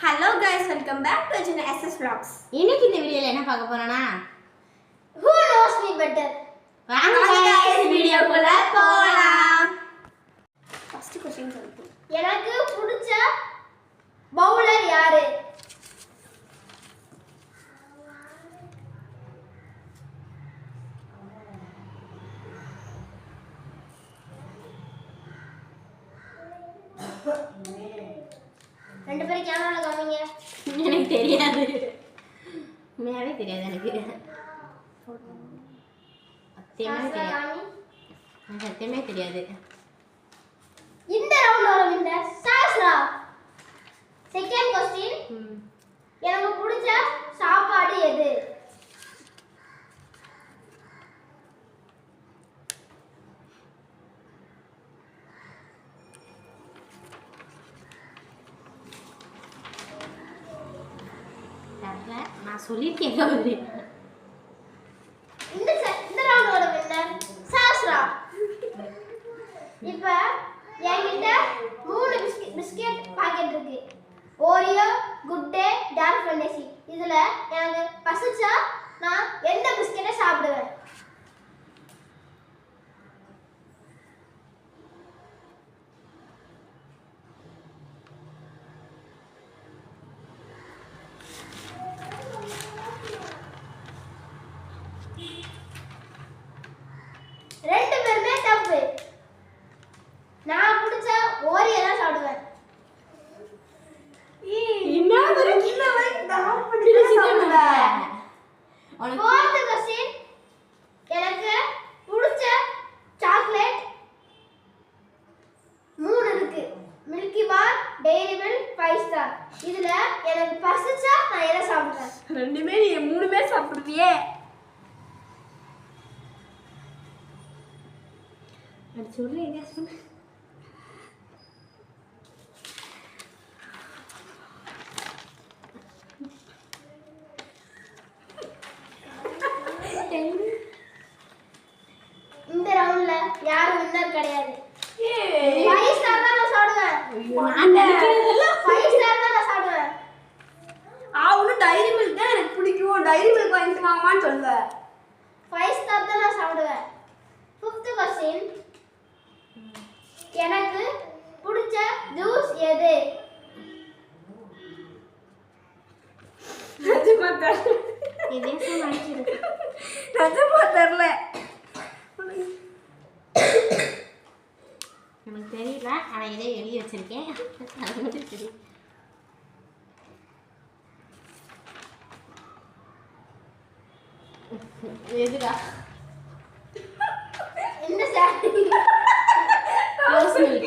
Hello guys, welcome back to Ajna SS Vlogs. இன்னைக்கு இந்த வீடியோல என்ன பார்க்க போறோம்னா Who knows me better? வாங்க guys வீடியோக்குள்ள போலாம். First question சொல்லுங்க. எனக்கு பிடிச்ச பவுலர் யாரு? ரெண்டு பேரும் கேமரால காமிங்க. எனக்கு தெரியாது. உண்மையாவே தெரியாது எனக்கு. சத்தியமே தெரியாது. இந்த ரவுண்டோட வின்னர் சாஸ்ரா. Second question. எனக்கு பிடிச்ச சாப்பாடு எது? நான் சொல்லிருக்கேன். இந்த ரவுண்டோட வின்னர் சாஸ்ரா. இப்போ என்கிட்ட 3 பிஸ்கட் பாக்கெட் இருக்கு. Oreo, Good Day, Dark Fantasy. இதுல எனக்கு பசிச்சா நான் எந்த பிஸ்கட்டை சாப்பிடுவேன்? ரெண்டு பேருமே தப்பு. நான் பிடிச்ச ஓரியோ தான் சாப்பிடுவேன். என்ன வரைக்கும் நான் பண்ணி சாப்பிடுவேன். Fourth question. எனக்கு பிடிச்ச சாக்லேட் 3 இருக்கு. மில்கி பார், டெய்ரி மில்க், 5 ஸ்டார். இதுல எனக்கு பசிச்சா நான் எதை சாப்பிடுவேன்? ரெண்டுமே நீ மூணுமே சாப்பிடுவியே. அது சொல்லு என்ன சொல்லு. இந்த ரவுண்ட்ல யாரும் வின்னர் கிடையாது. 5 ஸ்டார் தான் நான் சாப்பிடுவேன். நான் நினைக்கிறேன் 5 ஸ்டார் தான் நான் சாப்பிடுவேன். அவனும் டைரி மில்க் தான் எனக்கு பிடிக்கும். டைரி மில்க் வாங்கிட்டு வாங்கமான்னு சொல்லுவேன். 5 ஸ்டார் தான் நான் சாப்பிடுவேன். Fifth question. எனக்கு பிடிச்ச ஜூஸ் எது? நிஜமா தெரியல. இதே சொல்லிருக்கு. நிஜமா தெரியல. எனக்கு தெரியல ஆனா இதே எழுதி வச்சிருக்கேன். அது மட்டும் தெரியும். எதுடா இந்த சார் ரோஸ் மில்க்.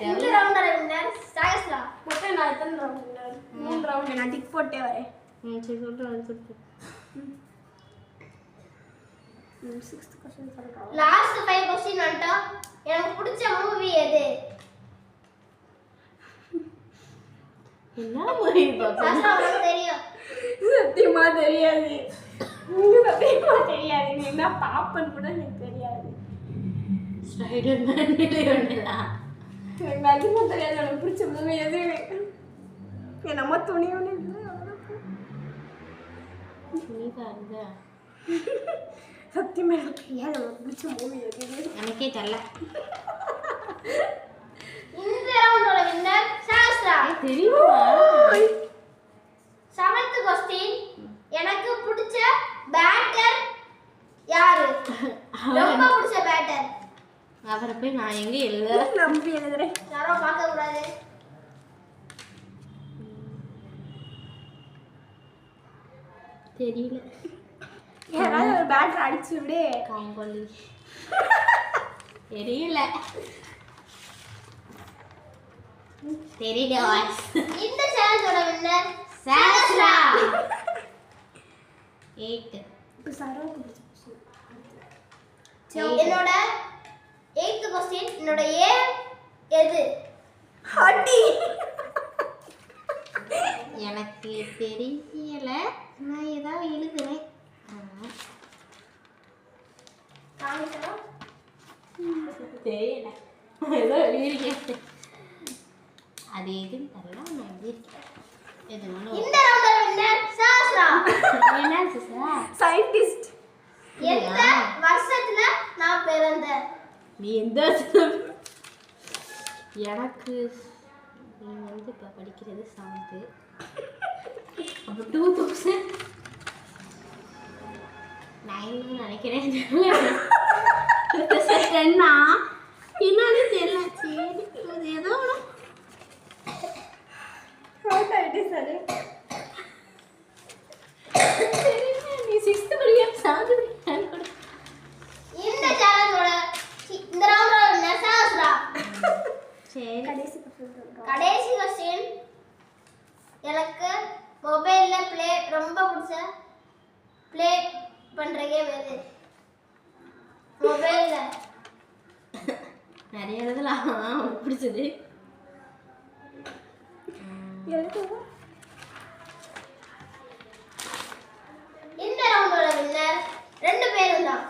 இந்த ரவுண்டோட வின்னர் சாயஸ்ரா. மொத்தம் நான் எத்தனை ரவுண்ட்? 3 ரவுண்ட். நான் டிக் போட்டே வரேன். சரி சொல்றேன் சொல்லிட்டு. 6th question சொல்றேன். லாஸ்ட் 5 क्वेश्चन வந்துட்டோம். எனக்கு பிடிச்ச மூவி எது? என்ன மூவி பாப்பா? சாஸ்ரா உங்களுக்கு தெரியும். சத்தியமா தெரியாது. உங்களுக்கு சத்தியமா தெரியாது. நீ என்ன பாப்பன்னு கூட எனக்கு தெரியாது. ஸ்பைடர்மேன் இல்லையா? எனக்கு நிஜமா தெரியாது. எனக்கு பிடிச்ச மூவி எது? என்னமோ துணி ஒன்று இல்லை. நீதான் இருந்த. சத்தியமா எனக்கு தெரியாது. எனக்கு பிடிச்ச மூவி எது? எனக்கே தெரியல. இந்த ரவுண்டோட வின்னர் சாஸ்ரா. தெரியுமா? 7th question. எனக்கு பிடிச்ச பேட்டர் யாரு? ரொம்ப பிடிச்ச பேட்டர். அவரை போய் நான் எங்க எழுத நம்பி எழுதுறேன். யாரும் பார்க்க கூடாது. தெரியல. யாராவது ஒரு பேட்டர் அடிச்சு விடு. காங்கோலி தெரியல. தெரியல. இந்த சேலஞ்சோட வின்னர் சாஸ்ரா 8. இப்போ சரவுக்கு பிடிச்ச என்னோட 8th क्वेश्चन. என்னோட ஏம் எது? அடி. எனக்கு தெரியல. நான் ஏதாவது எழுதுறேன். காமிக்கணும். தெரியல. ஏதோ எழுதிருக்கேன். அது எதுன்னு தெரியல. நான் எழுதியிருக்கேன். இது ஒண்ணு இந்த ரவுண்டோட வின்னர் சாஸ்ரா. என்ன சிஸ்டா சயின்டிஸ்ட். எந்த வருஷத்துல நான் பிறந்தேன்? நீ எந்த வருஷம்? எனக்கு நீ வந்து இப்போ படிக்கிறது 7th அப்போ 2009 நினைக்கிறேன். 2010 என்னன்னு தெரியல. சரி அது ஏதோ ஒன்று. ஹார்ட் ஆயிட்டு சரி. நீ 6th படிக்க 7th படிக்க இந்த சேனலோட இந்த ரவுண்டோட வின்னர் சாஸ்ரா. சரி கடைசி question சொல்றோம். கடைசி கொஸ்டின். எனக்கு மொபைல்ல ரொம்ப பிடிச்ச ப்ளே பண்ற கேம் எது? மொபைல்ல நிறைய எழுதலாம். உனக்கு பிடிச்சது எழுதுவா. இந்த ரவுண்டோட வின்னர் 2 பேரும் தான்.